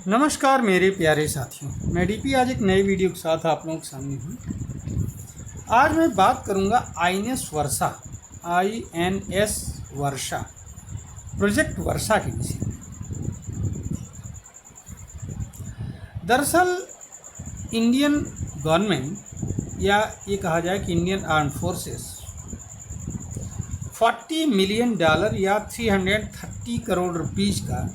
नमस्कार मेरे प्यारे साथियों, मैं डीपी आज एक नई वीडियो के साथ आप लोगों के सामने हूँ। आज मैं बात करूँगा INS वर्षा प्रोजेक्ट वर्षा के विषय में। दरअसल इंडियन गवर्नमेंट या ये कहा जाए कि इंडियन आर्म्ड फोर्सेस $40 मिलियन या 330 करोड़ रुपीज़ का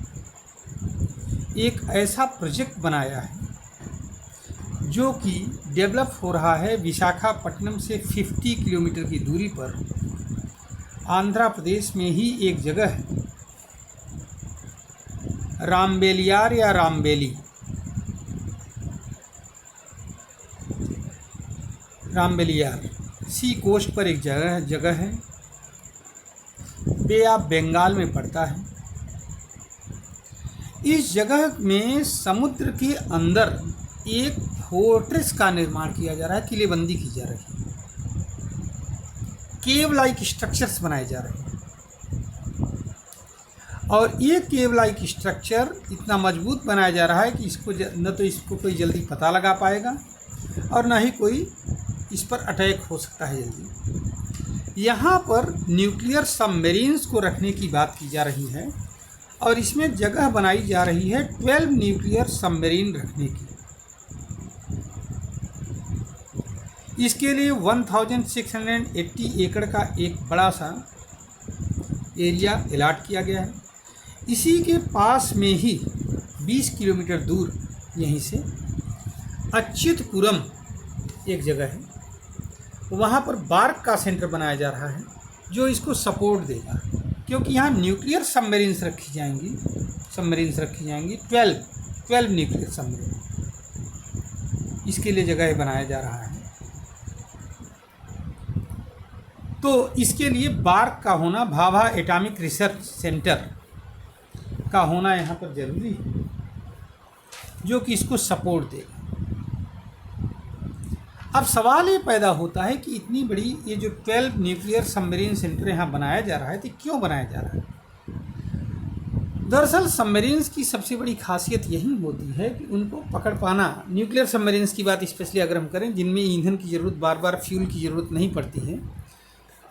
एक ऐसा प्रोजेक्ट बनाया है जो कि डेवलप हो रहा है विशाखापट्टनम से 50 किलोमीटर की दूरी पर आंध्र प्रदेश में ही एक जगह है, रामबेलियार या रामबेलियार सी कोस्ट पर एक जगह है, बे ऑफ बंगाल में पड़ता है। इस जगह में समुद्र के अंदर एक फोर्ट्रेस का निर्माण किया जा रहा है, किलेबंदी की जा रही है, केव लाइक स्ट्रक्चर्स बनाए जा रहे हैं। और ये केव लाइक स्ट्रक्चर इतना मजबूत बनाया जा रहा है कि इसको कोई जल्दी पता लगा पाएगा और ना ही कोई इस पर अटैक हो सकता है जल्दी। यहाँ पर न्यूक्लियर सबमरीन्स को रखने की बात की जा रही है और इसमें जगह बनाई जा रही है 12 न्यूक्लियर सबमरीन रखने की। इसके लिए 1680 एकड़ का एक बड़ा सा एरिया अलॉट किया गया है। इसी के पास में ही 20 किलोमीटर दूर यहीं से अच्युतपुरम एक जगह है, वहाँ पर बार्क का सेंटर बनाया जा रहा है जो इसको सपोर्ट देगा, क्योंकि यहाँ न्यूक्लियर सबमरीन्स रखी जाएंगी 12 न्यूक्लियर सबमरीन। इसके लिए जगह बनाया जा रहा है। तो इसके लिए बार्क का होना, भाभा एटॉमिक रिसर्च सेंटर का होना यहाँ पर जरूरी है, जो कि इसको सपोर्ट देगा। अब सवाल ये पैदा होता है कि इतनी बड़ी ये जो 12 न्यूक्लियर सबमरीन सेंटर यहाँ बनाया जा रहा है, तो क्यों बनाया जा रहा है? दरअसल सबमरीन्स की सबसे बड़ी खासियत यही होती है कि उनको पकड़ पाना। न्यूक्लियर सबमरीन्स की बात स्पेशली अगर हम करें, जिनमें ईंधन की ज़रूरत, बार बार फ्यूल की ज़रूरत नहीं पड़ती है,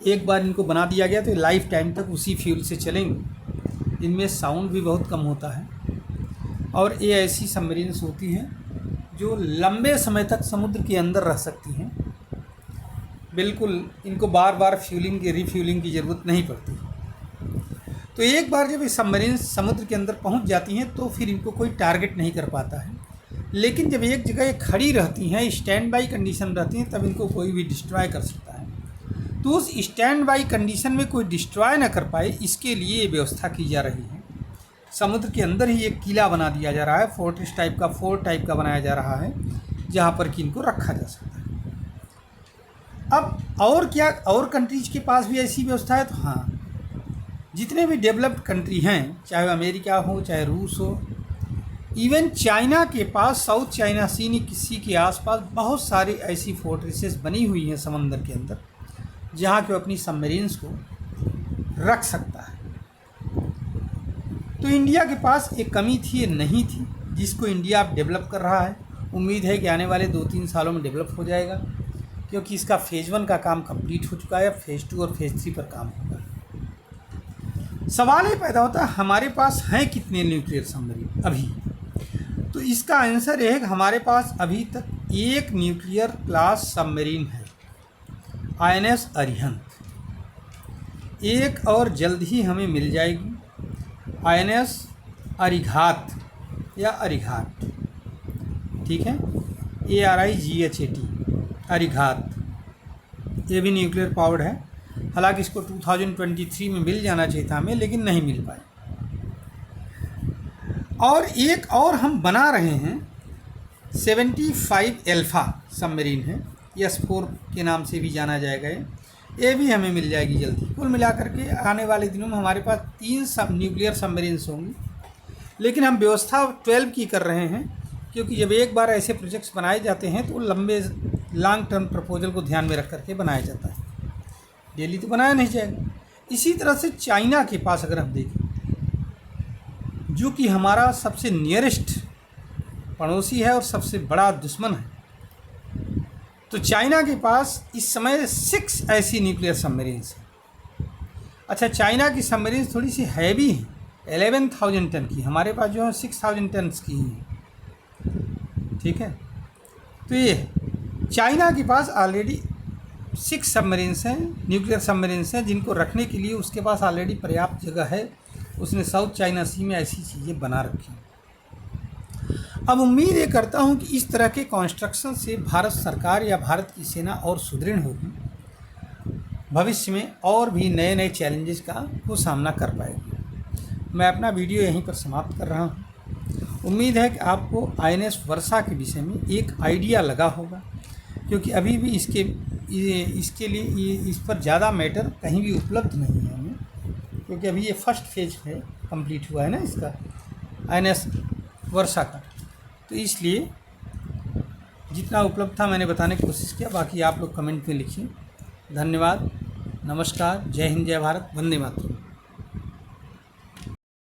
एक बार इनको बना दिया गया तो लाइफ टाइम तक उसी फ्यूल से चलेंगे। इनमें साउंड भी बहुत कम होता है और ये ऐसी सबमरीन्स होती हैं जो लंबे समय तक समुद्र के अंदर रह सकती हैं। बिल्कुल इनको बार बार रिफ्यूलिंग की ज़रूरत नहीं पड़ती। तो एक बार जब ये सबमरीन समुद्र के अंदर पहुंच जाती हैं तो फिर इनको कोई टारगेट नहीं कर पाता है। लेकिन जब एक जगह ये खड़ी रहती हैं, स्टैंड बाई कंडीशन रहती हैं, तब इनको कोई भी डिस्ट्रॉय कर सकता है। तो उस स्टैंड बाई कंडीशन में कोई डिस्ट्रॉय ना कर पाए, इसके लिए ये व्यवस्था की जा रही है। समुद्र के अंदर ही एक किला बना दिया जा रहा है, फोर्ट टाइप का बनाया जा रहा है, जहाँ पर कि इनको रखा जा सकता है। अब और क्या, और कंट्रीज के पास भी ऐसी व्यवस्था है? तो हाँ, जितने भी डेवलप्ड कंट्री हैं, चाहे अमेरिका हो, चाहे रूस हो, इवन चाइना के पास साउथ चाइना सी के आसपास बहुत सारी ऐसी फोर्ट्रेसेस बनी हुई हैं समंदर के अंदर, जहाँ के अपनी सबमरीन्स को रख सकता है। तो इंडिया के पास एक कमी थी, ये नहीं थी, जिसको इंडिया अब डेवलप कर रहा है। उम्मीद है कि आने वाले 2-3 सालों में डेवलप हो जाएगा, क्योंकि इसका फेज़ 1 का काम कंप्लीट हो चुका है। अब फेज़ 2 और फेज़ 3 पर काम होगा। सवाल ये पैदा होता है, हमारे पास हैं कितने न्यूक्लियर सबमरीन अभी? तो इसका आंसर है कि हमारे पास अभी तक एक न्यूक्लियर क्लास सबमरीन है, INS अरिहंत। एक और जल्द ही हमें मिल जाएगी, INS अरिघात या अरिघात, ठीक है, ARIGHAT, अरिघात। ये भी न्यूक्लियर पावर्ड है। हालांकि इसको 2023 में मिल जाना चाहिए था हमें, लेकिन नहीं मिल पाए। और एक और हम बना रहे हैं, 75 अल्फा सबमरीन है, S4 के नाम से भी जाना जाएगा। ये भी हमें मिल जाएगी जल्दी। कुल मिलाकर के आने वाले दिनों में हमारे पास 3 न्यूक्लियर सबमरीन्स होंगी। लेकिन हम व्यवस्था 12 की कर रहे हैं, क्योंकि जब एक बार ऐसे प्रोजेक्ट्स बनाए जाते हैं तो लॉन्ग टर्म प्रपोजल को ध्यान में रख करके बनाया जाता है, डेली तो बनाया नहीं जाएगा। इसी तरह से चाइना के पास अगर हम देखें, जो कि हमारा सबसे नियरेस्ट पड़ोसी है और सबसे बड़ा दुश्मन है। तो चाइना के पास इस समय 6 ऐसी न्यूक्लियर सबमरीन्स हैं। अच्छा, चाइना की सबमरीन्स थोड़ी सी हैवी हैं, 11,000 टन की, हमारे पास जो है 6,000 टन की हैं। ठीक है, तो ये चाइना के पास ऑलरेडी 6 सबमरीन्स हैं, न्यूक्लियर सबमरीन्स हैं, जिनको रखने के लिए उसके पास ऑलरेडी पर्याप्त जगह है। उसने साउथ चाइना सी में ऐसी चीज़ें बना रखी हैं। अब उम्मीद ये करता हूँ कि इस तरह के कंस्ट्रक्शन से भारत सरकार या भारत की सेना और सुदृढ़ होगी, भविष्य में और भी नए नए चैलेंजेस का वो सामना कर पाएगी। मैं अपना वीडियो यहीं पर समाप्त कर रहा हूँ। उम्मीद है कि आपको INS वर्षा के विषय में एक आइडिया लगा होगा, क्योंकि अभी भी इसके लिए इस पर ज़्यादा मैटर कहीं भी उपलब्ध नहीं है हमें, क्योंकि अभी ये फर्स्ट फेज है, कंप्लीट हुआ है ना इसका INS वर्षा का। तो इसलिए जितना उपलब्ध था मैंने बताने की कोशिश किया। बाकी आप लोग कमेंट में लिखिए। धन्यवाद, नमस्कार, जय हिंद, जय भारत, वंदे मातरम।